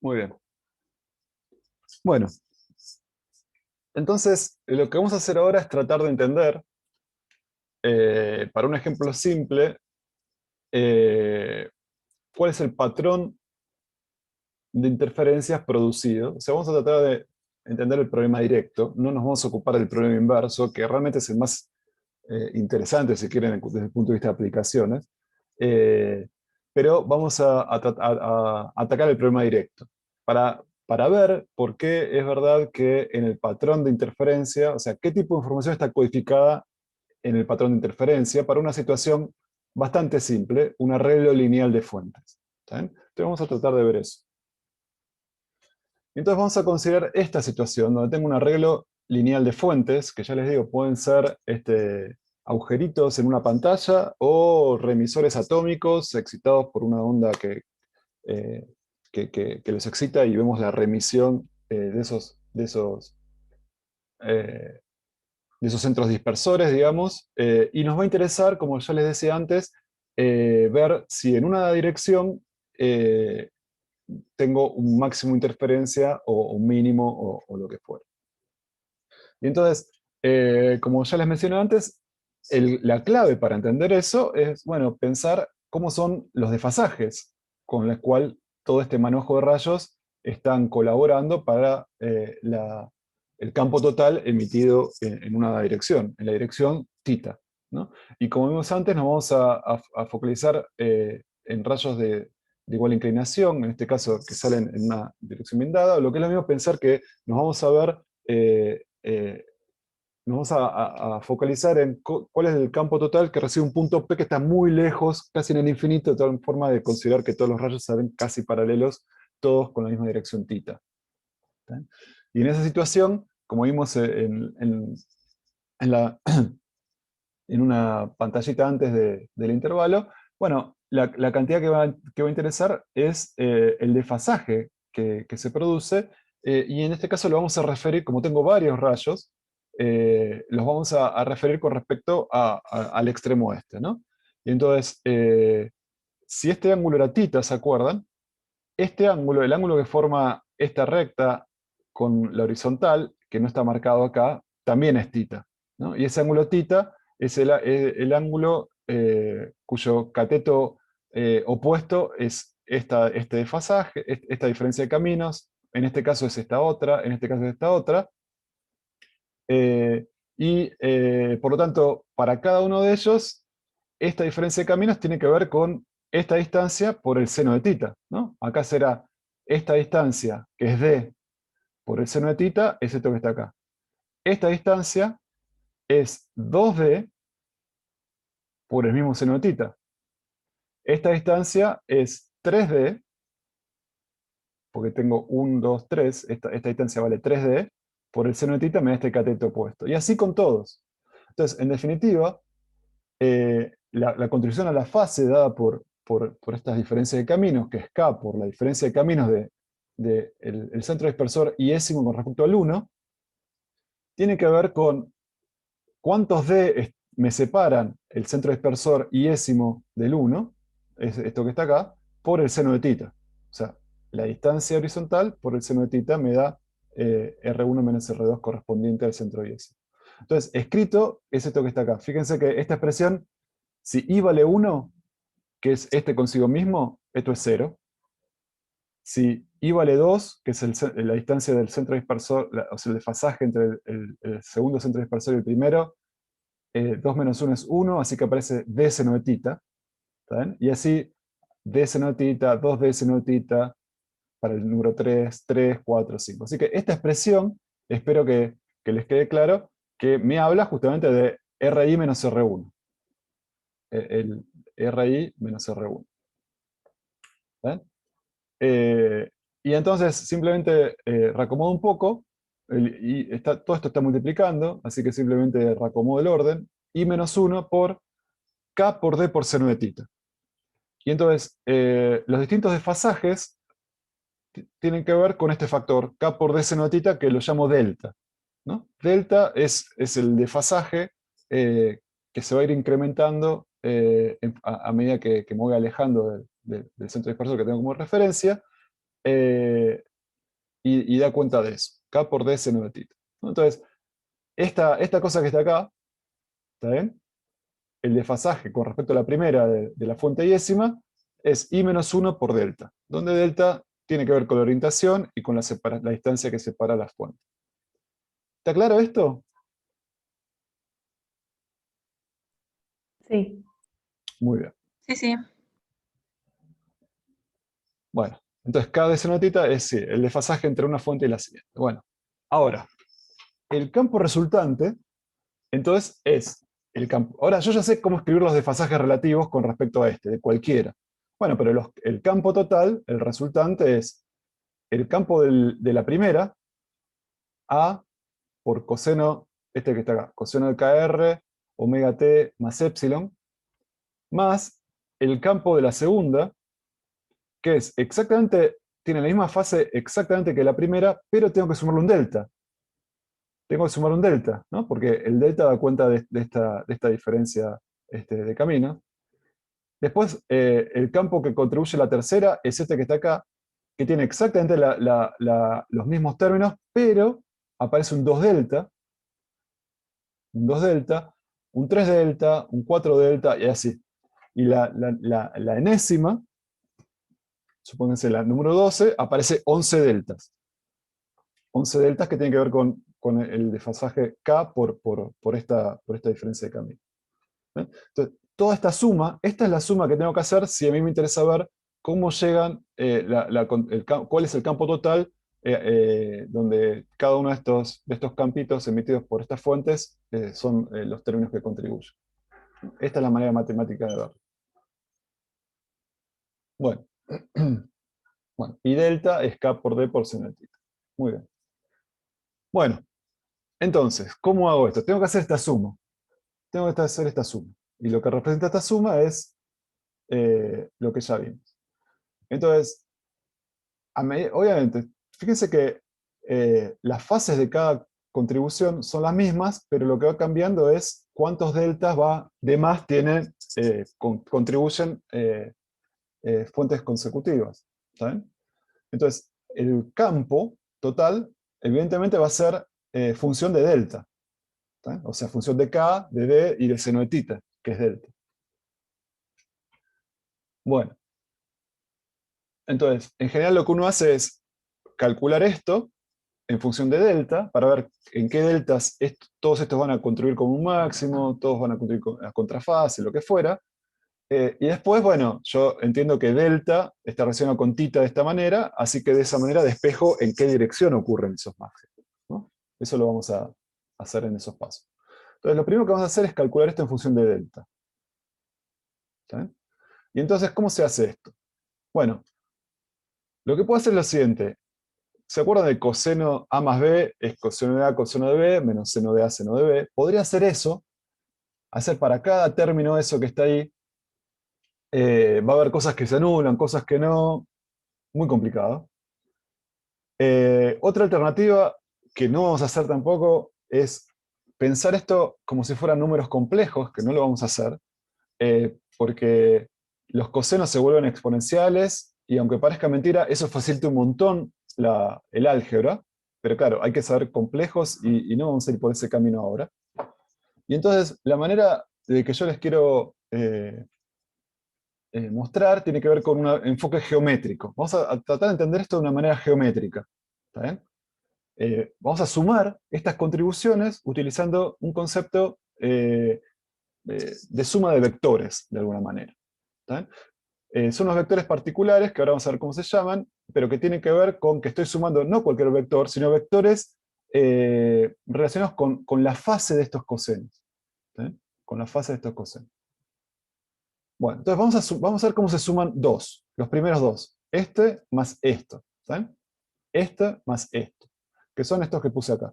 Muy bien. Bueno, entonces lo que vamos a hacer ahora es tratar de entender, para un ejemplo simple, eh, cuál es el patrón de interferencias producido. O sea, vamos a tratar de entender el problema directo, no nos vamos a ocupar del problema inverso, que realmente es el más interesante, si quieren, desde el punto de vista de aplicaciones. Eh, pero vamos a atacar el problema directo para ver por qué es verdad que en el patrón de interferencia, o sea, qué tipo de información está codificada en el patrón de interferencia para una situación bastante simple, un arreglo lineal de fuentes. ¿Está bien? Entonces vamos a tratar de ver eso. Entonces vamos a considerar esta situación donde tengo un arreglo lineal de fuentes, que ya les digo, pueden ser agujeritos en una pantalla o remisores atómicos excitados por una onda eh, que los excita y vemos la remisión eh, de esos centros dispersores, digamos, y nos va a interesar, como ya les decía antes, ver si en una dirección eh, tengo un máximo de interferencia o un mínimo o lo que fuera. Y entonces, como ya les mencioné antes, la clave para entender eso es, bueno, pensar cómo son los desfasajes con los cuales todo este manejo de rayos están colaborando para el campo total emitido en una dirección, en la dirección θ, ¿no? Y como vimos antes, nos vamos a focalizar en rayos de igual inclinación, en este caso que salen en una dirección bien dada, o lo que es lo mismo pensar que nos vamos a ver nos vamos a focalizar en cuál es el campo total que recibe un punto P que está muy lejos, casi en el infinito, de tal forma de considerar que todos los rayos salen casi paralelos, todos con la misma dirección θ. ¿Está? Y en esa situación, como vimos en la, en una pantallita antes del intervalo, bueno, la cantidad que va a interesar es el desfasaje que se produce, y en este caso lo vamos a referir, como tengo varios rayos, los vamos a referir con respecto al extremo este, ¿no? Y entonces, si este ángulo era θ, ¿se acuerdan? Este ángulo, el ángulo que forma esta recta con la horizontal, que no está marcado acá, también es θ, ¿no? Y ese ángulo θ es el ángulo cuyo cateto opuesto es este desfasaje, esta diferencia de caminos, en este caso es esta otra, en este caso es esta otra, por lo tanto, para cada uno de ellos, esta diferencia de caminos tiene que ver con esta distancia por el seno de θ, ¿no? Acá será esta distancia, que es d por el seno de θ, es esto que está acá. Esta distancia es 2d por el mismo seno de θ. Esta distancia es 3d, porque tengo 1, 2, 3, esta distancia vale 3d, por el seno de θ me da este cateto opuesto. Y así con todos. Entonces, en definitiva, la contribución a la fase dada por estas diferencias de caminos, que es K por la diferencia de caminos el centro dispersor iésimo con respecto al 1, tiene que ver con cuántos D me separan el centro dispersor iésimo del 1, es esto que está acá, por el seno de θ. O sea, la distancia horizontal por el seno de θ me da R1 menos R2 correspondiente al centro iésimo. Entonces, escrito es esto que está acá. Fíjense que esta expresión, si I vale 1, que es este consigo mismo, esto es 0. Si I vale 2, que es la distancia del centro dispersor, o sea, el desfasaje entre el segundo centro dispersor y el primero, 2 menos 1 es 1, así que aparece D seno de θ. ¿Está bien? Y así, D seno de θ, 2D seno de θ, para el número 3, 3, 4, 5. Así que esta expresión, espero que les quede claro, que me habla justamente de RI menos R1. El RI menos R1. ¿Está bien? Y entonces simplemente reacomodo un poco, todo esto está multiplicando, así que simplemente reacomodo el orden, I menos 1 por K por D por seno de θ. Y entonces los distintos desfasajes tienen que ver con este factor, K por D seno de θ, que lo llamo delta, ¿no? Delta es el desfasaje que se va a ir incrementando a medida que me voy alejando del centro dispersor que tengo como referencia, y da cuenta de eso. K por D seno de tita. Entonces, esta cosa que está acá, ¿está bien? El desfasaje con respecto a la primera de la fuente yésima es I menos 1 por delta, donde delta tiene que ver con la orientación y con la distancia que separa las fuentes. ¿Está claro esto? Sí. Muy bien. Sí, sí. Bueno, entonces K de seno de tita es sí, el desfasaje entre una fuente y la siguiente. Bueno, ahora, el campo resultante, entonces es el campo. Ahora, yo ya sé cómo escribir los desfasajes relativos con respecto a este, de cualquiera. Bueno, pero el campo total, el resultante es el campo de la primera, A por coseno, este que está acá, coseno de KR, omega t más epsilon, más el campo de la segunda, que es exactamente, tiene la misma fase exactamente que la primera, pero tengo que sumarle un delta. Tengo que sumar un delta, ¿no? Porque el delta da cuenta de esta diferencia de camino. Después, el campo que contribuye a la tercera es este que está acá, que tiene exactamente los mismos términos, pero aparece un 2 delta, un 2 delta, un 3 delta, un 4 delta, y así. Y la enésima, supónganse la número 12, aparece 11 deltas. 11 deltas que tienen que ver con el desfasaje K por esta diferencia de camino. ¿Eh? Entonces, toda esta suma, esta es la suma que tengo que hacer si a mí me interesa ver cómo llegan, cuál es el campo total donde cada uno de estos campitos emitidos por estas fuentes son los términos que contribuyen. Esta es la manera matemática de verlo. Bueno, bueno, y delta es K por D por seno de tita. Muy bien. Bueno, entonces, ¿cómo hago esto? Tengo que hacer esta suma. Tengo que hacer esta suma. Y lo que representa esta suma es lo que ya vimos. Entonces, obviamente, fíjense que las fases de cada contribución son las mismas, pero lo que va cambiando es cuántos deltas de más tienen, contribuyen fuentes consecutivas. ¿Saben? Entonces, el campo total, evidentemente, va a ser función de delta. ¿Saben? O sea, función de K, de D y de seno de tita, que es delta. Bueno, entonces, en general lo que uno hace es calcular esto en función de delta, para ver en qué deltas todos estos van a contribuir con un máximo, todos van a contribuir con a contrafase, lo que fuera. Y después, bueno, yo entiendo que delta está relacionado con tita de esta manera, así que de esa manera despejo en qué dirección ocurren esos máximos, ¿no? Eso lo vamos a hacer en esos pasos. Entonces, lo primero que vamos a hacer es calcular esto en función de delta. ¿Sí? Y entonces, ¿cómo se hace esto? Bueno, lo que puedo hacer es lo siguiente. ¿Se acuerdan de coseno A más B? Es coseno de A, coseno de B, menos seno de A, seno de B. Podría hacer eso, hacer para cada término eso que está ahí. Va a haber cosas que se anulan, cosas que no. Muy complicado. Otra alternativa que no vamos a hacer tampoco es pensar esto como si fueran números complejos, que no lo vamos a hacer, porque los cosenos se vuelven exponenciales y aunque parezca mentira, eso facilita un montón el álgebra, pero claro, hay que saber complejos y no vamos a ir por ese camino ahora. Y entonces, la manera de que yo les quiero mostrar tiene que ver con un enfoque geométrico. Vamos a tratar de entender esto de una manera geométrica. ¿Está bien? Vamos a sumar estas contribuciones utilizando un concepto de suma de vectores, de alguna manera. ¿Está bien? Son unos vectores particulares, que ahora vamos a ver cómo se llaman, pero que tienen que ver con que estoy sumando no cualquier vector, sino vectores relacionados con la fase de estos cosenos. ¿Sí? Con la fase de estos cosenos. Bueno, entonces vamos a ver cómo se suman los primeros dos. Este más esto. ¿Sí? Este más esto. Que son estos que puse acá.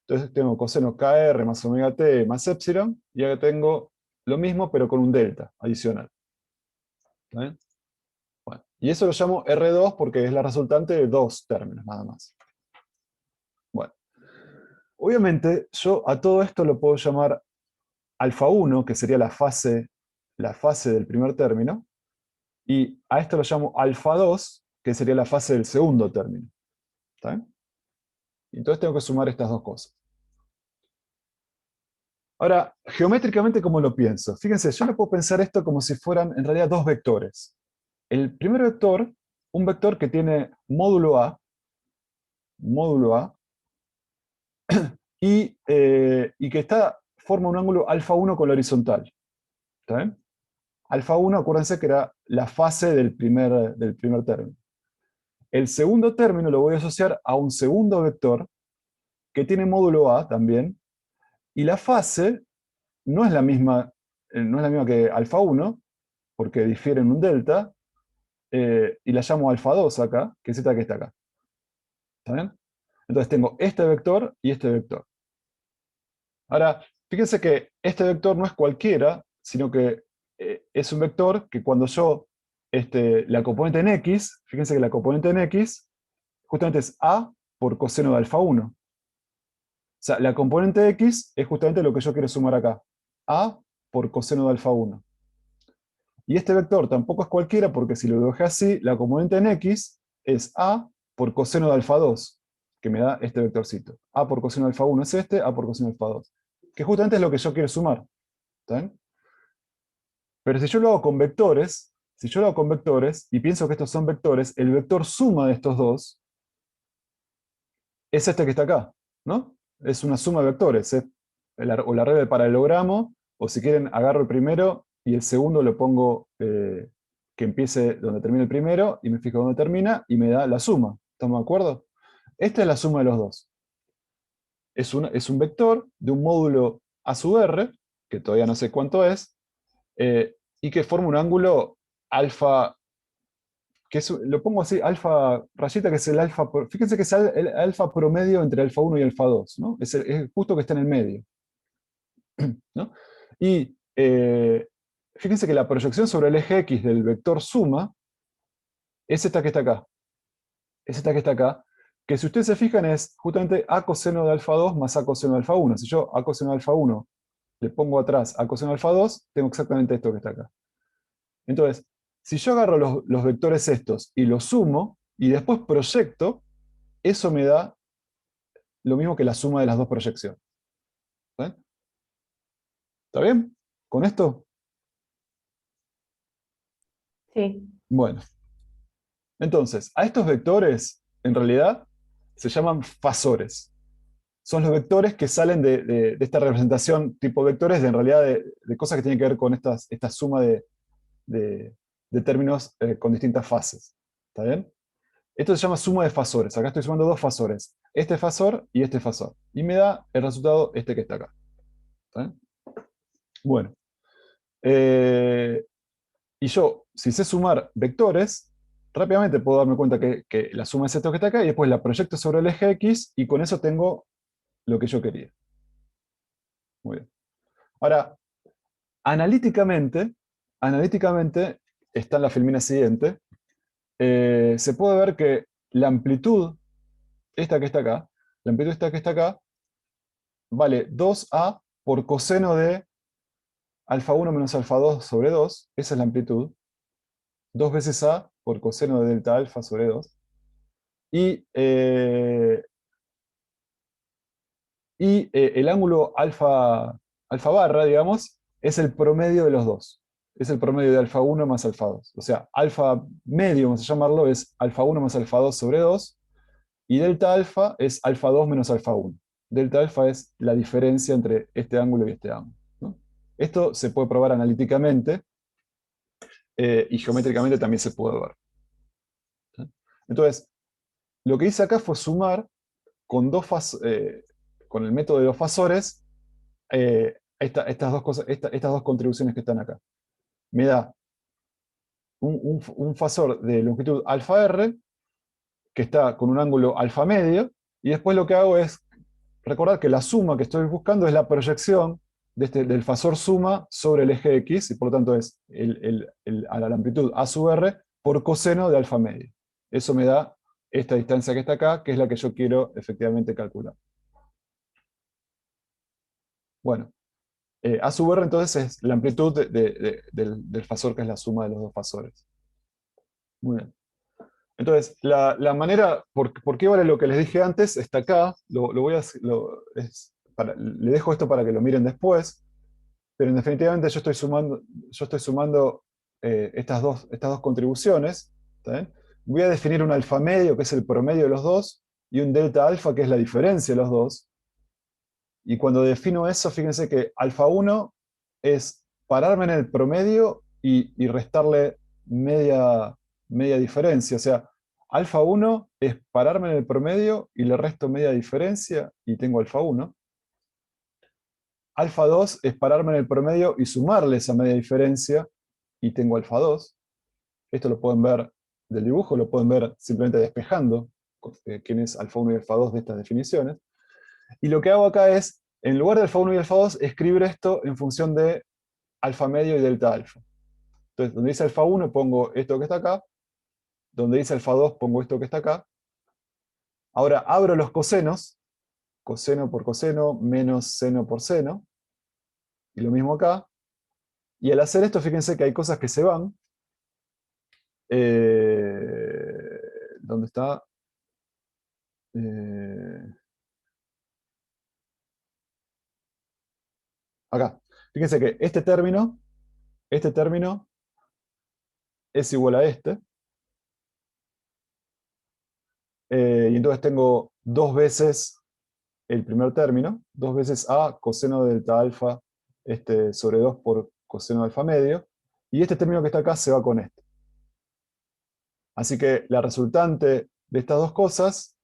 Entonces tengo coseno KR más omega t más epsilon, y acá tengo lo mismo, pero con un delta adicional. ¿Está bien? Bueno, y eso lo llamo R2 porque es la resultante de dos términos, nada más. Bueno, obviamente yo a todo esto lo puedo llamar alfa 1, que sería la fase del primer término, y a esto lo llamo alfa 2, que sería la fase del segundo término. ¿Está bien? Entonces tengo que sumar estas dos cosas. Ahora, geométricamente, ¿cómo lo pienso? Fíjense, yo lo puedo pensar esto como si fueran en realidad dos vectores. El primer vector, un vector que tiene módulo A, y que forma un ángulo alfa 1 con la horizontal. ¿Está bien? Alfa 1, acuérdense que era la fase del primer término. El segundo término lo voy a asociar a un segundo vector que tiene módulo A también, y la fase no es la misma que alfa 1, porque difiere en un delta, y la llamo alfa 2 acá, que es esta que está acá. ¿Está bien? Entonces tengo este vector y este vector. Ahora, fíjense que este vector no es cualquiera, sino que es un vector que cuando yo, la componente en x, fíjense que la componente en x justamente es a por coseno de alfa 1. O sea, la componente x es justamente lo que yo quiero sumar acá. A por coseno de alfa 1. Y este vector tampoco es cualquiera porque si lo dejé así, la componente en x es a por coseno de alfa 2, que me da este vectorcito. A por coseno de alfa 1 es este, a por coseno de alfa 2. Que justamente es lo que yo quiero sumar. ¿Está bien? Pero si yo lo hago con vectores, y pienso que estos son vectores, el vector suma de estos dos es este que está acá, ¿no? Es una suma de vectores, o la regla del paralelogramo, o si quieren agarro el primero y el segundo lo pongo que empiece donde termine el primero, y me fijo donde termina, y me da la suma. ¿Estamos de acuerdo? Esta es la suma de los dos. Es un vector de un módulo a sub r, que todavía no sé cuánto es, y que forma un ángulo alfa, lo pongo así, alfa rayita, que es el alfa, fíjense que es el alfa promedio entre alfa 1 y alfa 2, ¿no? Es justo que está en el medio, ¿no? Y fíjense que la proyección sobre el eje X del vector suma es esta que está acá. Es esta que está acá, que si ustedes se fijan es justamente a coseno de alfa 2 más a coseno de alfa 1. Si yo a coseno de alfa 1 le pongo atrás a coseno de alfa 2, tengo exactamente esto que está acá. Entonces, si yo agarro los vectores estos y los sumo, y después proyecto, eso me da lo mismo que la suma de las dos proyecciones. ¿Está bien? ¿Está bien? ¿Con esto? Sí. Bueno, entonces, a estos vectores, en realidad, se llaman fasores. Son los vectores que salen de esta representación tipo vectores, en realidad de cosas que tienen que ver con esta suma de- de términos con distintas fases. ¿Está bien? Esto se llama suma de fasores. Acá estoy sumando dos fasores. Este fasor y este fasor. Y me da el resultado este que está acá. ¿Está bien? Bueno. Y yo, si sé sumar vectores, rápidamente puedo darme cuenta que la suma es esto que está acá y después la proyecto sobre el eje X y con eso tengo lo que yo quería. Muy bien. Ahora, analíticamente está en la filmina siguiente. Se puede ver que la amplitud, esta que está acá, la amplitud esta que está acá, vale 2a por coseno de alfa 1 menos alfa 2 sobre 2, esa es la amplitud, 2 veces a por coseno de delta alfa sobre 2. Y, el ángulo alfa barra, digamos, es el promedio de los dos. Es el promedio de alfa 1 más alfa 2. O sea, alfa medio, vamos a llamarlo, es alfa 1 más alfa 2 sobre 2. Y delta alfa es alfa 2 menos alfa 1. Delta alfa es la diferencia entre este ángulo y este ángulo, ¿no? Esto se puede probar analíticamente y geométricamente también se puede ver. ¿Sí? Entonces, lo que hice acá fue sumar con el método de los fasores estas dos cosas, estas dos contribuciones que están acá. Me da un fasor de longitud alfa r, que está con un ángulo alfa medio, y después lo que hago es recordar que la suma que estoy buscando es la proyección del fasor suma sobre el eje X, y por lo tanto es a la amplitud a sub r por coseno de alfa medio. Eso me da esta distancia que está acá, que es la que yo quiero efectivamente calcular. Bueno, A sub r entonces es la amplitud del fasor, que es la suma de los dos fasores. Muy bien. Entonces, la manera, por qué vale lo que les dije antes? Está acá, lo voy a, le dejo esto para que lo miren después, pero definitivamente yo estoy sumando estas dos contribuciones. ¿Está bien? Voy a definir un alfa medio, que es el promedio de los dos, y un delta alfa, que es la diferencia de los dos. Y cuando defino eso, fíjense que alfa 1 es pararme en el promedio y restarle media diferencia. O sea, alfa 1 es pararme en el promedio y le resto media diferencia y tengo alfa 1. Alfa 2 es pararme en el promedio y sumarle esa media diferencia y tengo alfa 2. Esto lo pueden ver del dibujo, lo pueden ver simplemente despejando quién es alfa 1 y alfa 2 de estas definiciones. Y lo que hago acá es, en lugar de alfa 1 y alfa 2, escribir esto en función de alfa medio y delta alfa. Entonces, donde dice alfa 1 pongo esto que está acá, donde dice alfa 2 pongo esto que está acá. Ahora abro los cosenos, coseno por coseno menos seno por seno, y lo mismo acá. Y al hacer esto, fíjense que hay cosas que se van. ¿Dónde está? Eh, Acá. Fíjense que este término es igual a este. Y entonces tengo dos veces el primer término, dos veces a coseno de delta alfa sobre 2 por coseno de alfa medio, y este término que está acá se va con este. Así que la resultante de estas dos cosas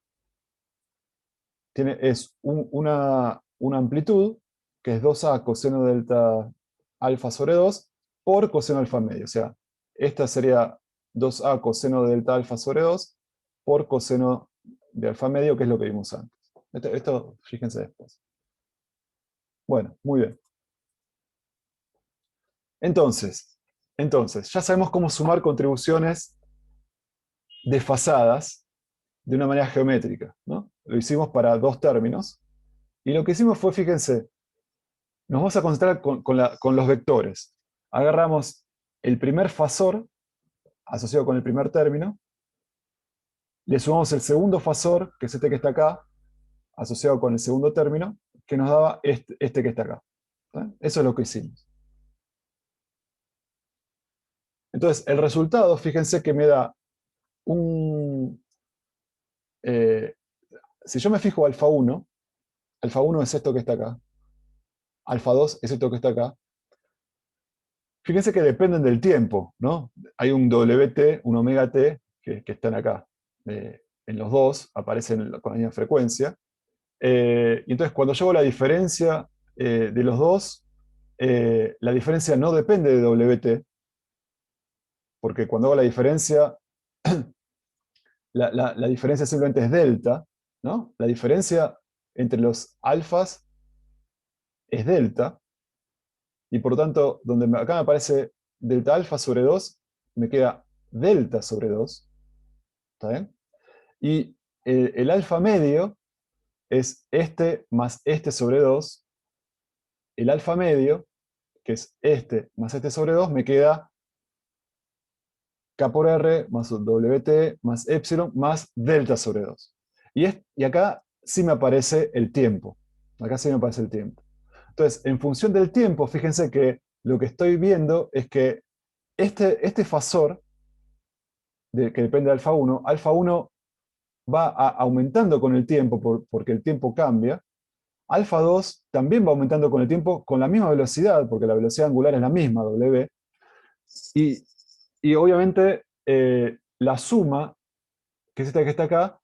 es una amplitud, que es 2a coseno de delta alfa sobre 2 por coseno de alfa medio. O sea, esta sería 2a coseno de delta alfa sobre 2 por coseno de alfa medio, que es lo que vimos antes. Esto fíjense después. Bueno, muy bien. Entonces, ya sabemos cómo sumar contribuciones desfasadas de una manera geométrica, ¿no? Lo hicimos para dos términos. Y lo que hicimos fue, fíjense, nos vamos a concentrar con los vectores. Agarramos el primer fasor asociado con el primer término, le sumamos el segundo fasor, que es este que está acá, asociado con el segundo término, que nos daba este que está acá. ¿Sí? Eso es lo que hicimos. Entonces, el resultado, fíjense que me da un... eh, si yo me fijo alfa 1 es esto que está acá, alfa 2 es esto que está acá, fíjense que dependen del tiempo, ¿no? Hay un WT, un omega T, que están acá. En los dos aparecen con la misma frecuencia. Y entonces cuando yo hago la diferencia de los dos, la diferencia no depende de WT, porque cuando hago la diferencia, la diferencia simplemente es delta, ¿no? La diferencia entre los alfas es delta, y por lo tanto, acá me aparece delta alfa sobre 2, me queda delta sobre 2, ¿está bien? Y el alfa medio es este más este sobre 2. El alfa medio, que es este más este sobre 2, me queda K por R más WT más epsilon más delta sobre 2. Y acá sí me aparece el tiempo. Acá sí me aparece el tiempo. Entonces, en función del tiempo, fíjense que lo que estoy viendo es que este fasor, que depende de alfa 1 va aumentando con el tiempo porque el tiempo cambia. Alfa 2 también va aumentando con el tiempo con la misma velocidad, porque la velocidad angular es la misma, W. Y, y obviamente la suma, que es esta que está acá,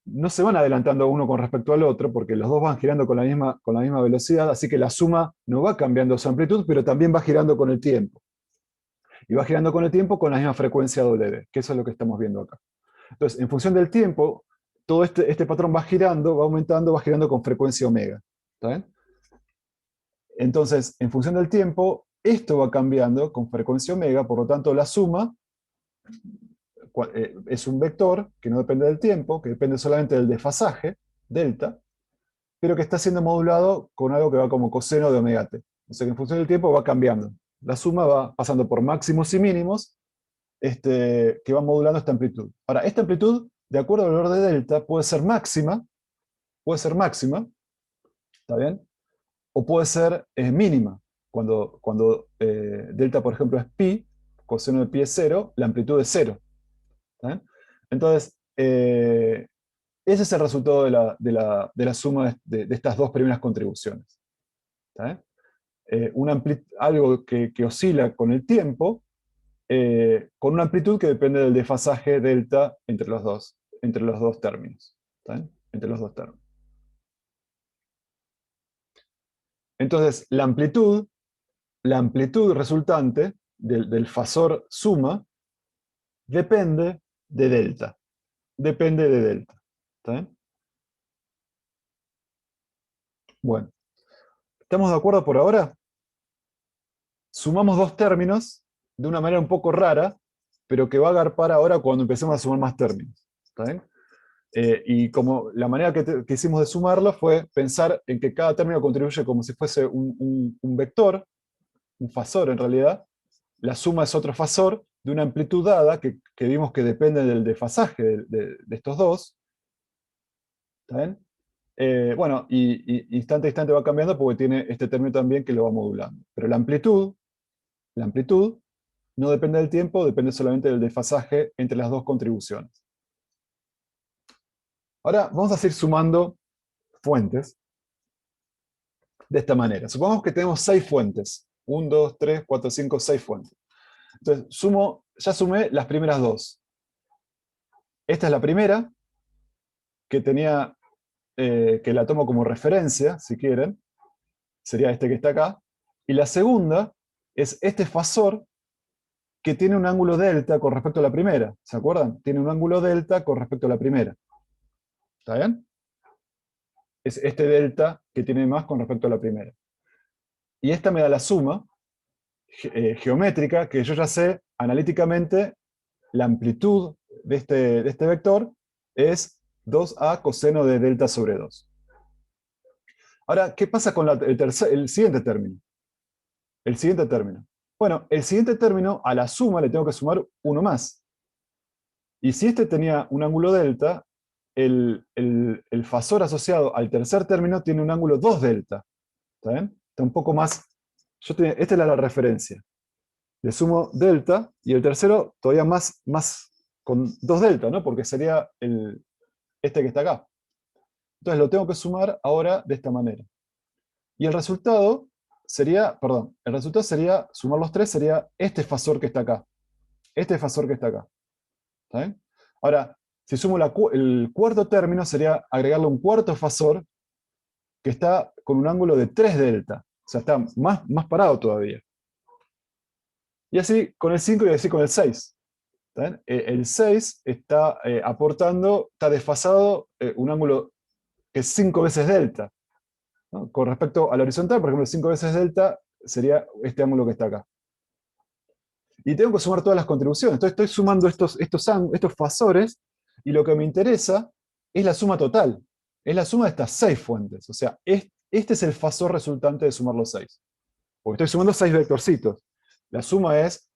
no se van adelantando uno con respecto al otro, porque los dos van girando con la misma velocidad, así que la suma no va cambiando su amplitud, pero también va girando con el tiempo. Y va girando con el tiempo con la misma frecuencia W, que eso es lo que estamos viendo acá. Entonces, en función del tiempo, todo este patrón va girando, va aumentando, va girando con frecuencia omega. ¿Está bien? Entonces, en función del tiempo, esto va cambiando con frecuencia omega, por lo tanto la suma es un vector que no depende del tiempo, que depende solamente del desfasaje, delta, pero que está siendo modulado con algo que va como coseno de omega t. O sea que en función del tiempo va cambiando. La suma va pasando por máximos y mínimos que va modulando esta amplitud. Ahora, esta amplitud, de acuerdo al valor de delta, puede ser máxima, ¿está bien? O puede ser mínima. Cuando delta, por ejemplo, es pi, coseno de pi es 0, la amplitud es 0. ¿Está bien? Entonces, ese es el resultado de la suma de estas dos primeras contribuciones. ¿Está bien? Algo que oscila con el tiempo, con una amplitud que depende del desfasaje delta entre los dos términos. ¿Está bien? Entre los dos términos. Entonces, la amplitud resultante del fasor suma depende de delta. Depende de delta. ¿Está bien? Bueno, ¿estamos de acuerdo por ahora? Sumamos dos términos de una manera un poco rara, pero que va a agarpar ahora cuando empecemos a sumar más términos. ¿Está bien? Y como la manera que hicimos de sumarlo fue pensar en que cada término contribuye como si fuese un vector, un fasor en realidad. La suma es otro fasor de una amplitud dada que vimos que depende del desfasaje de estos dos. ¿Está bien? Bueno, y instante a instante va cambiando porque tiene este término también que lo va modulando. Pero la amplitud no depende del tiempo, depende solamente del desfasaje entre las dos contribuciones. Ahora vamos a seguir sumando fuentes de esta manera. Supongamos que tenemos 6 fuentes. 1, 2, 3, 4, 5, 6 fuentes. Entonces, ya sumé las primeras dos. Esta es la primera, que tenía, que la tomo como referencia, si quieren. Sería este que está acá. Y la segunda es este fasor que tiene un ángulo delta con respecto a la primera. ¿Se acuerdan? Tiene un ángulo delta con respecto a la primera. ¿Está bien? Es este delta que tiene más con respecto a la primera. Y esta me da la suma geométrica, que yo ya sé analíticamente la amplitud de este vector es 2a coseno de delta sobre 2. Ahora, ¿qué pasa con el siguiente término? El siguiente término. Bueno, el siguiente término, a la suma le tengo que sumar uno más. Y si este tenía un ángulo delta, el fasor asociado al tercer término tiene un ángulo 2 delta. ¿Está bien? Está un poco más... esta era la referencia. Le sumo delta, y el tercero todavía más con 2 delta, ¿no? Porque sería este que está acá. Entonces lo tengo que sumar ahora de esta manera. Y el resultado sería, sumar los tres, sería este fasor que está acá. Este fasor que está acá. ¿Está bien? Ahora, si sumo el cuarto término, sería agregarle un cuarto fasor que está con un ángulo de 3 delta. O sea, está más parado todavía. Y así con el 5 y así con el 6. El 6 está aportando, está desfasado un ángulo que es 5 veces delta, ¿no? Con respecto a la horizontal, por ejemplo, 5 veces delta sería este ángulo que está acá. Y tengo que sumar todas las contribuciones. Entonces estoy sumando estos fasores, y lo que me interesa es la suma total. Es la suma de estas 6 fuentes. O sea, este es el fasor resultante de sumar los 6. Porque estoy sumando 6 vectorcitos. La suma es,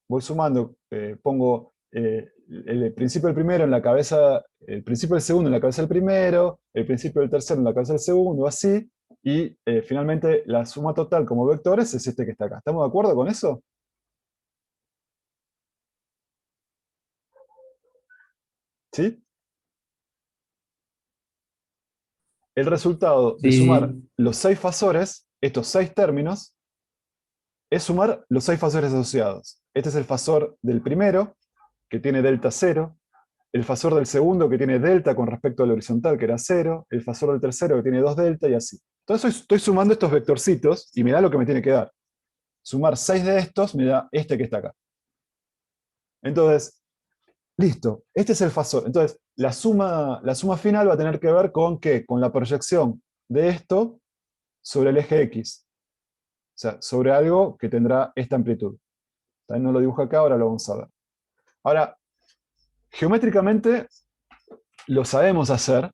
voy sumando, pongo el principio del primero en la cabeza, el principio del segundo en la cabeza del primero, el principio del tercero en la cabeza del segundo, así, y finalmente la suma total como vectores es este que está acá. ¿Estamos de acuerdo con eso? ¿Sí? El resultado de sumar Sí, los 6 fasores, estos 6 términos, es sumar los 6 fasores asociados. Este es el fasor del primero, que tiene delta 0, el fasor del segundo que tiene delta con respecto al horizontal, que era 0, el fasor del tercero que tiene 2 delta, y así. Entonces estoy sumando estos vectorcitos, y mirá lo que me tiene que dar. Sumar 6 de estos me da este que está acá. Entonces, listo, este es el fasor. Entonces, la suma final va a tener que ver con ¿qué? Con la proyección de esto sobre el eje X. O sea, sobre algo que tendrá esta amplitud. También no lo dibujo acá, ahora lo vamos a ver. Ahora, geométricamente lo sabemos hacer.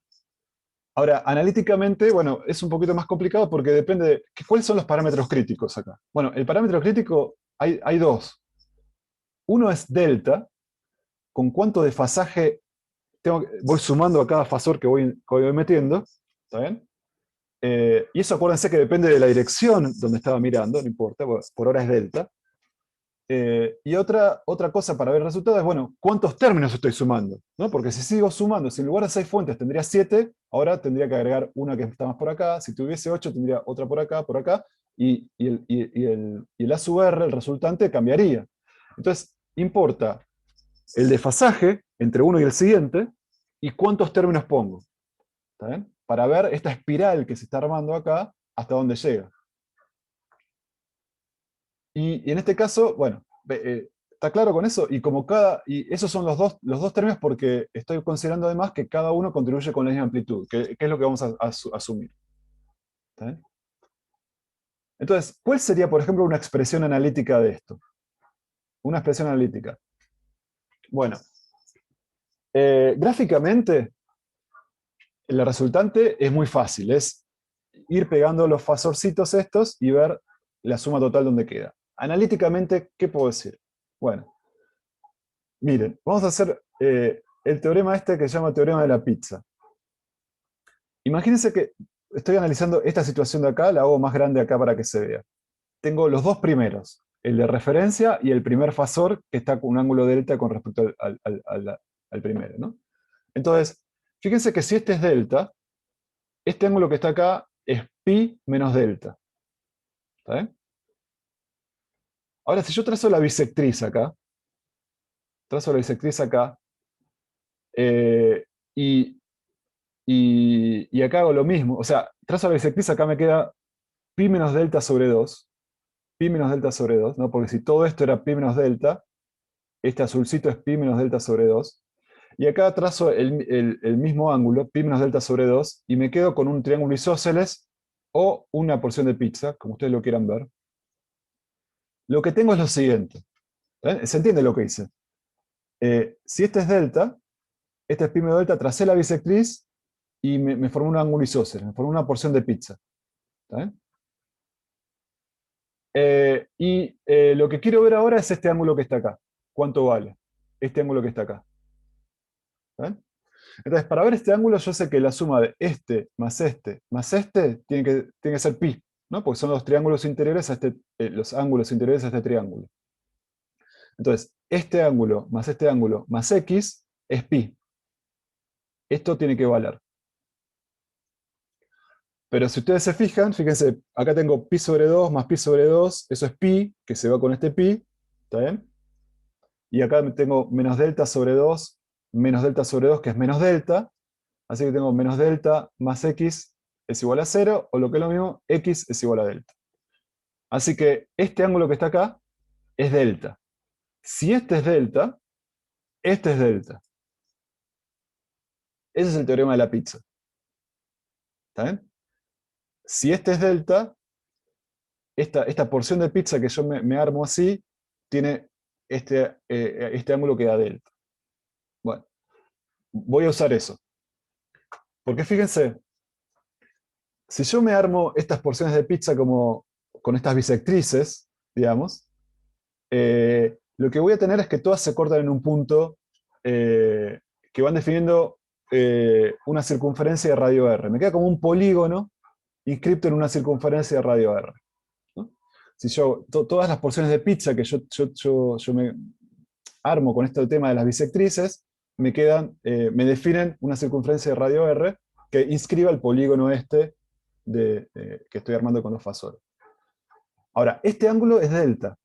Ahora, analíticamente, bueno, es un poquito más complicado porque depende de cuáles son los parámetros críticos acá. Bueno, el parámetro crítico hay dos. uno es delta, con cuánto desfasaje voy sumando a cada fasor que voy metiendo, ¿está bien? Y eso acuérdense que depende de la dirección donde estaba mirando, no importa, por ahora es delta. Y otra cosa para ver el resultado es, bueno, ¿cuántos términos estoy sumando? ¿No? Porque si sigo sumando, si en lugar de 6 fuentes tendría 7, ahora tendría que agregar una que está más por acá, si tuviese 8 tendría otra por acá, y el A sub R, el resultante, cambiaría. Entonces, importa el desfasaje entre uno y el siguiente, y cuántos términos pongo. ¿Está bien? Para ver esta espiral que se está armando acá, hasta dónde llega. Y en este caso, bueno, ¿está claro con eso? Y esos son los dos términos porque estoy considerando además que cada uno contribuye con la misma amplitud, que es lo que vamos a asumir. ¿Está bien? Entonces, ¿cuál sería, por ejemplo, una expresión analítica de esto? Una expresión analítica. Bueno, gráficamente, la resultante es muy fácil, es ir pegando los fasorcitos estos y ver la suma total donde queda. Analíticamente, ¿qué puedo decir? Bueno, miren, vamos a hacer el teorema este que se llama teorema de la pizza. Imagínense que estoy analizando esta situación de acá, la hago más grande acá para que se vea. Tengo los dos primeros, el de referencia y el primer fasor que está con un ángulo delta con respecto al primero, ¿no? Entonces, fíjense que si este es delta, este ángulo que está acá es pi menos delta. ¿Está bien? Ahora, si yo trazo la bisectriz acá, eh, y, y acá hago lo mismo, o sea, trazo la bisectriz, acá me queda pi menos delta sobre 2, pi menos delta sobre 2, ¿no? Porque si todo esto era pi menos delta, este azulcito es pi menos delta sobre 2, y acá trazo el mismo ángulo, pi menos delta sobre 2, y me quedo con un triángulo isósceles o una porción de pizza, como ustedes lo quieran ver. Lo que tengo es lo siguiente. ¿Se entiende lo que hice? Si este es delta, este es pi menos delta, tracé la bisectriz y me formó un ángulo isósceles, me formó una porción de pizza. ¿Está bien? Lo que quiero ver ahora es este ángulo que está acá. ¿Cuánto vale? Este ángulo que está acá. ¿Está bien? Entonces, para ver este ángulo, yo sé que la suma de este más este tiene que ser pi, ¿no? Porque son los triángulos interiores a los ángulos interiores a este triángulo. Entonces, este ángulo más x es pi. Esto tiene que valer. Pero si ustedes se fijan, fíjense, acá tengo pi sobre 2 más pi sobre 2, eso es pi, que se va con este pi, ¿está bien? Y acá tengo menos delta sobre 2, menos delta sobre 2, que es menos delta, así que tengo menos delta más x es igual a 0, o lo que es lo mismo, x es igual a delta. Así que este ángulo que está acá es delta. Si este es delta, este es delta. Ese es el teorema de la pizza. ¿Está bien? Si este es delta, esta porción de pizza que yo me armo así, tiene este ángulo que da delta. Bueno, voy a usar eso. Porque fíjense, si yo me armo estas porciones de pizza como con estas bisectrices, digamos, lo que voy a tener es que todas se cortan en un punto que van definiendo una circunferencia de radio R. Me queda como un polígono inscripto en una circunferencia de radio R. ¿No? Si todas las porciones de pizza que yo me armo con este tema de las bisectrices, me definen una circunferencia de radio R que inscriba el polígono este que estoy armando con los fasores. Ahora, este ángulo es delta.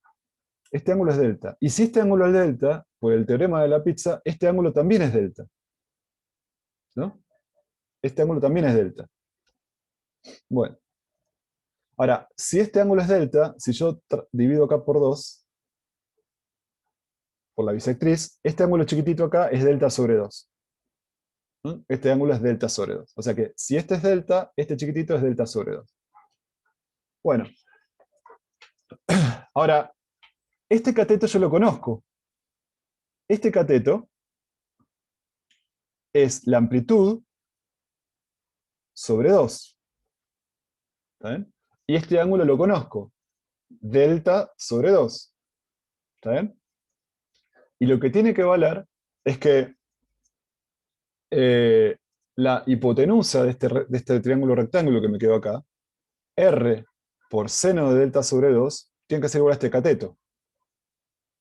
Este ángulo es delta. Y si este ángulo es delta, por el teorema de la pizza, este ángulo también es delta. ¿No? Este ángulo también es delta. Bueno. Ahora, si este ángulo es delta, si yo divido acá por 2, por la bisectriz, este ángulo chiquitito acá es delta sobre 2. ¿No? Este ángulo es delta sobre 2. O sea que si este es delta, este chiquitito es delta sobre 2. Bueno. Ahora, este cateto yo lo conozco. Este cateto es la amplitud sobre 2. ¿Está bien? Y este ángulo lo conozco. Delta sobre 2. ¿Está bien? Y lo que tiene que valer es que eh, la hipotenusa de este triángulo rectángulo que me quedó acá, R por seno de delta sobre 2, tiene que ser igual a este cateto.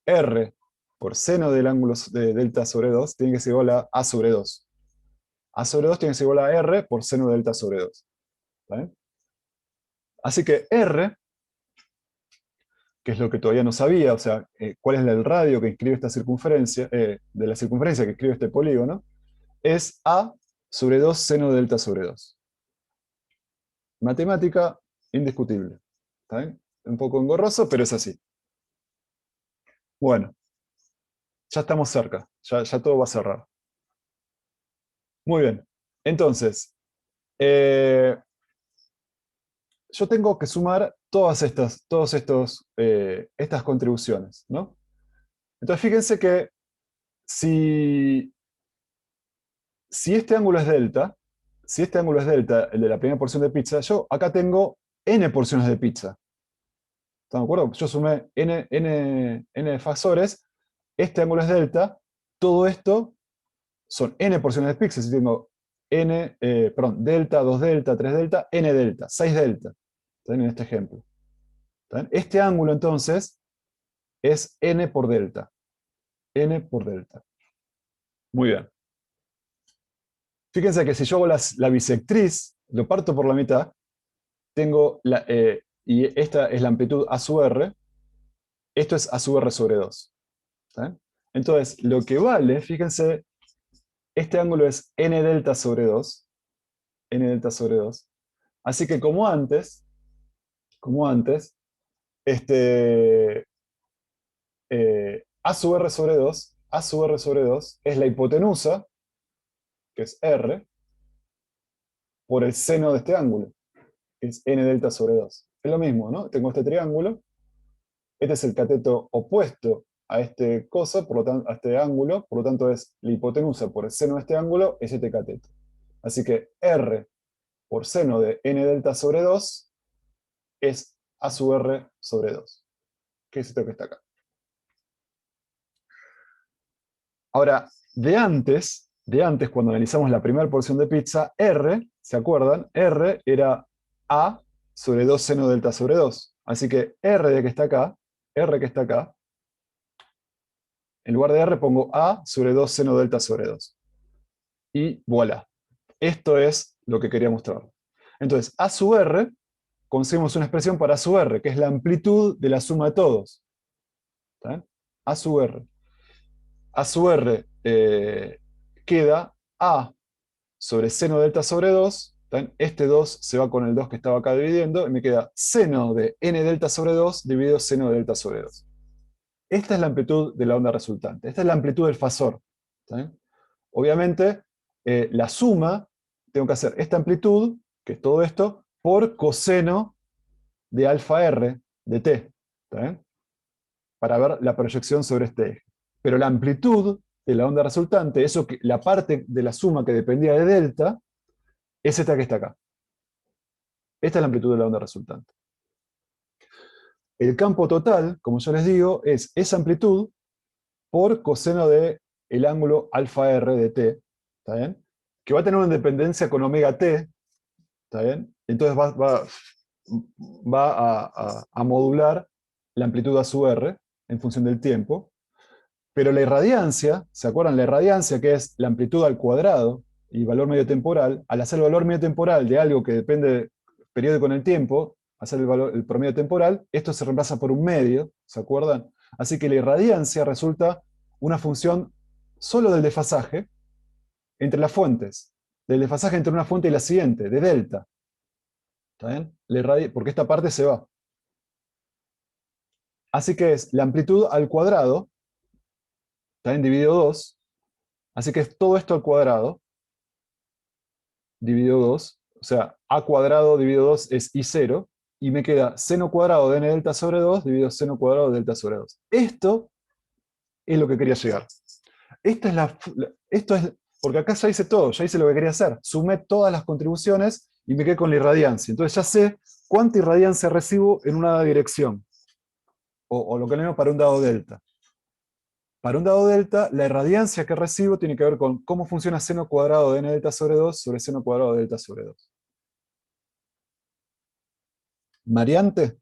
R por seno del ángulo de delta sobre 2 tiene que ser igual a sobre 2. A sobre 2 tiene que ser igual a R por seno de delta sobre 2. ¿Vale? Así que R, que es lo que todavía no sabía, o sea, cuál es el radio que inscribe esta circunferencia, de la circunferencia que escribe este polígono, es A sobre 2 seno de delta sobre 2. Matemática indiscutible. ¿Está bien? Un poco engorroso, pero es así. Bueno, ya estamos cerca, ya todo va a cerrar. Muy bien. Entonces, eh, yo tengo que sumar estas contribuciones, ¿no? Entonces, fíjense que si, si este ángulo es delta, si este ángulo es delta, el de la primera porción de pizza, yo acá tengo n porciones de pizza. ¿Están de acuerdo? Yo sumé n factores, este ángulo es delta, todo esto son n porciones de pizza, si tengo delta, 2 delta, 3 delta, n delta, 6 delta. ¿Está bien? En este ejemplo. ¿Está bien? Este ángulo entonces es n por delta. N por delta. Muy bien. Fíjense que si yo hago la bisectriz, lo parto por la mitad, tengo y esta es la amplitud A sub R, esto es A sub R sobre 2. ¿Está bien? Entonces, lo que vale, fíjense, este ángulo es n delta sobre 2, n delta sobre 2. Así que como antes, este, A sub R sobre 2, A sub R sobre 2 es la hipotenusa, que es R, por el seno de este ángulo, que es n delta sobre 2. Es lo mismo, ¿no? Tengo este triángulo, este es el cateto opuesto a este cosa, por lo tanto, a este ángulo, por lo tanto es la hipotenusa por el seno de este ángulo, es este cateto. Así que R por seno de n delta sobre 2 es A sub R sobre 2, que es esto que está acá. Ahora, cuando analizamos la primera porción de pizza, R, ¿se acuerdan? R era A sobre 2 seno delta sobre 2. Así que R que está acá, en lugar de R pongo A sobre 2 seno delta sobre 2. Y voilà. Esto es lo que quería mostrar. Entonces, A sub R, conseguimos una expresión para A sub R, que es la amplitud de la suma de todos. ¿Está bien? A sub R. A sub R queda A sobre seno delta sobre 2. Este 2 se va con el 2 que estaba acá dividiendo, y me queda seno de n delta sobre 2 dividido seno de delta sobre 2. Esta es la amplitud de la onda resultante. Esta es la amplitud del fasor. Obviamente, la suma, tengo que hacer esta amplitud, que es todo esto, por coseno de alfa r de t. Para ver la proyección sobre este eje. Pero la amplitud de la onda resultante, la parte de la suma que dependía de delta, es esta que está acá. Esta es la amplitud de la onda resultante. El campo total, como yo les digo, es esa amplitud por coseno del ángulo alfa r de t, ¿está bien? Que va a tener una dependencia con omega t, ¿está bien? Entonces va a modular la amplitud a sub r en función del tiempo, pero la irradiancia, ¿se acuerdan? La irradiancia, que es la amplitud al cuadrado y valor medio temporal, al hacer el valor medio temporal de algo que depende periódico en el tiempo, hacer el promedio temporal, esto se reemplaza por un medio, ¿se acuerdan? Así que la irradiancia resulta una función solo del desfasaje entre las fuentes, del desfasaje entre una fuente y la siguiente, de delta. ¿Está bien? Porque esta parte se va. Así que es la amplitud al cuadrado, también dividido 2, así que es todo esto al cuadrado, dividido 2, o sea, a cuadrado dividido 2 es i0, y me queda seno cuadrado de n delta sobre 2 dividido seno cuadrado de delta sobre 2. Esto es lo que quería llegar. Esto es, porque acá ya hice todo, ya hice lo que quería hacer. Sumé todas las contribuciones y me quedé con la irradiancia. Entonces ya sé cuánta irradiancia recibo en una dirección, o lo que le llamo para un dado delta. Para un dado delta, la irradiancia que recibo tiene que ver con cómo funciona seno cuadrado de n delta sobre 2 sobre seno cuadrado de delta sobre 2. ¿Mariante?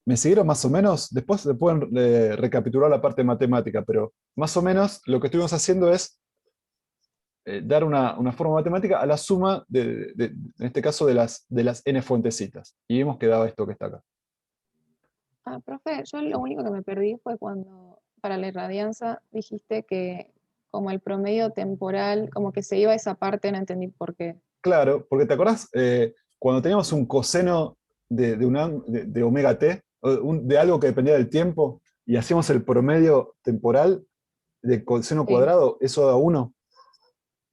¿Me siguieron más o menos? Después se pueden recapitular la parte matemática, pero más o menos lo que estuvimos haciendo es dar una forma matemática a la suma, en este caso, de las n fuentecitas. Y vimos que daba esto que está acá. Ah, profe, yo lo único que me perdí fue cuando para la irradianza dijiste que como el promedio temporal, como que se iba a esa parte, no entendí por qué. Claro, porque ¿te acordás cuando teníamos un coseno de omega t, de algo que dependía del tiempo, y hacíamos el promedio temporal de coseno Sí. cuadrado, eso da 1?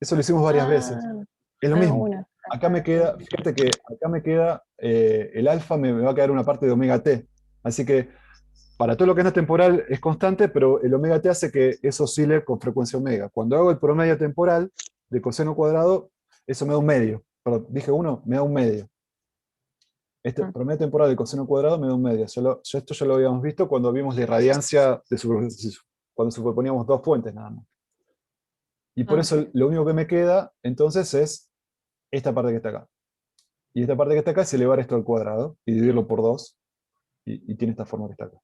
Eso lo hicimos varias veces. Ah, Es lo mismo. una. Acá me Sí. queda, fíjate que acá me queda, el alfa me va a quedar una parte de omega t. Así que para todo lo que no es temporal es constante, pero el omega t hace que eso oscile con frecuencia omega. Cuando hago el promedio temporal de coseno cuadrado, eso me da un medio. Perdón, dije 1, me da un medio. Este Ah, promedio temporal de coseno cuadrado me da un medio. Esto ya lo habíamos visto cuando vimos la irradiancia cuando superponíamos dos fuentes nada más. Y por ok. eso lo único que me queda entonces es esta parte que está acá. Y esta parte que está acá es elevar esto al cuadrado y dividirlo por 2 y tiene esta forma que está acá.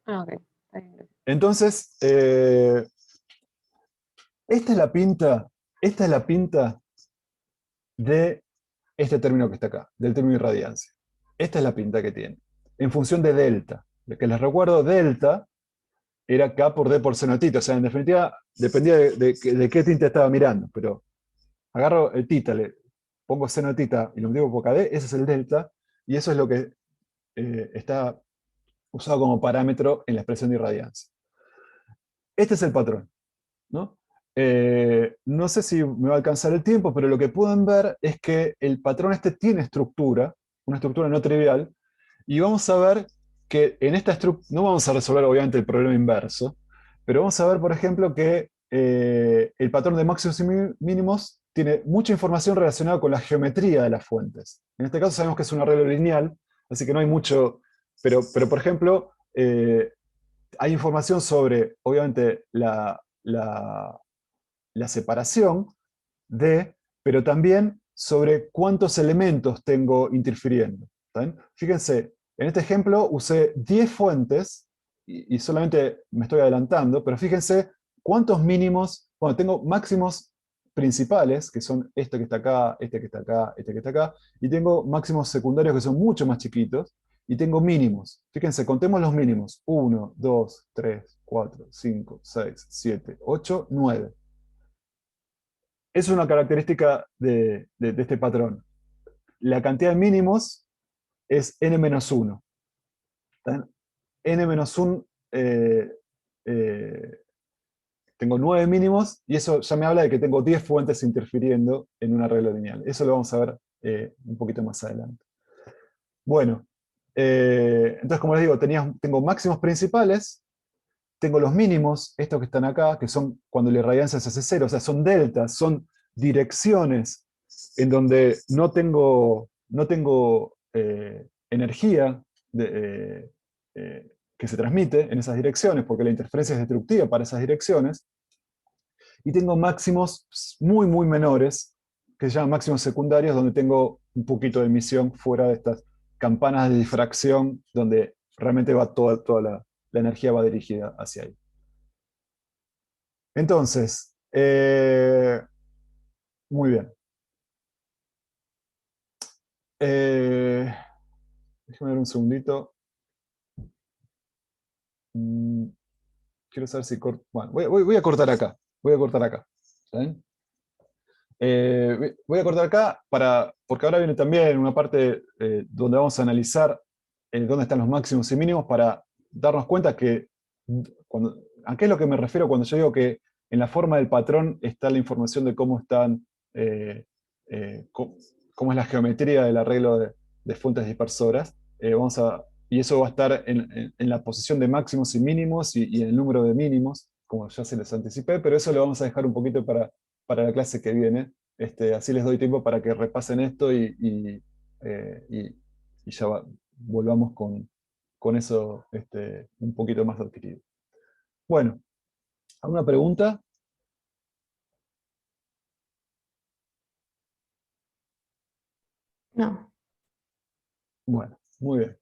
Ah, ok. Está bien. Entonces, esta es la pinta, esta es la pinta de este término que está acá, del término de irradiancia. Esta es la pinta que tiene, en función de delta. Lo que les recuerdo, delta era K por D por seno de tita. O sea, en definitiva, dependía de qué tinte estaba mirando. Pero agarro el tita, le pongo seno de tita y lo multiplico por KD, ese es el delta, y eso es lo que está usado como parámetro en la expresión de irradiancia. Este es el patrón, ¿no? No sé si me va a alcanzar el tiempo, pero lo que pueden ver es que el patrón este tiene estructura, una estructura no trivial, y vamos a ver que en esta estructura, no vamos a resolver obviamente el problema inverso, pero vamos a ver, por ejemplo, que el patrón de máximos y mínimos tiene mucha información relacionada con la geometría de las fuentes. En este caso sabemos que es un arreglo lineal, así que no hay mucho, pero por ejemplo, hay información sobre, obviamente, la separación pero también sobre cuántos elementos tengo interfiriendo. ¿Saben? Fíjense, en este ejemplo usé 10 fuentes y solamente me estoy adelantando, pero fíjense cuántos mínimos, bueno, tengo máximos principales, que son este que está acá, este que está acá, este que está acá, y tengo máximos secundarios que son mucho más chiquitos, y tengo mínimos. Fíjense, contemos los mínimos. 1, 2, 3, 4, 5, 6, 7, 8, 9. Es una característica de este patrón. La cantidad de mínimos es n-1. N-1, eh, tengo 9 mínimos y eso ya me habla de que tengo 10 fuentes interfiriendo en un arreglo lineal. Eso lo vamos a ver un poquito más adelante. Bueno, entonces como les digo, tengo máximos principales, tengo los mínimos, estos que están acá, que son cuando la irradiancia se hace cero, o sea, son deltas, son direcciones en donde no tengo energía que se transmite en esas direcciones, porque la interferencia es destructiva para esas direcciones, y tengo máximos muy, muy menores, que se llaman máximos secundarios, donde tengo un poquito de emisión fuera de estas campanas de difracción, donde realmente va toda la energía va dirigida hacia ahí. Entonces, muy bien. Eh, Déjame ver un segundito. Mm, Quiero saber si corto. Bueno, voy a cortar acá. Voy a cortar acá. ¿Está bien? Voy a cortar acá porque ahora viene también una parte donde vamos a analizar dónde están los máximos y mínimos para darnos cuenta que, ¿a qué es lo que me refiero cuando yo digo que en la forma del patrón está la información de cómo están, eh, cómo es la geometría del arreglo de fuentes dispersoras? Y eso va a estar en la posición de máximos y mínimos y en el número de mínimos, como ya se les anticipé, pero eso lo vamos a dejar un poquito para la clase que viene. Así les doy tiempo para que repasen esto y ya volvamos con con eso un poquito más adquirido. Bueno, ¿alguna pregunta? No. Bueno, muy bien.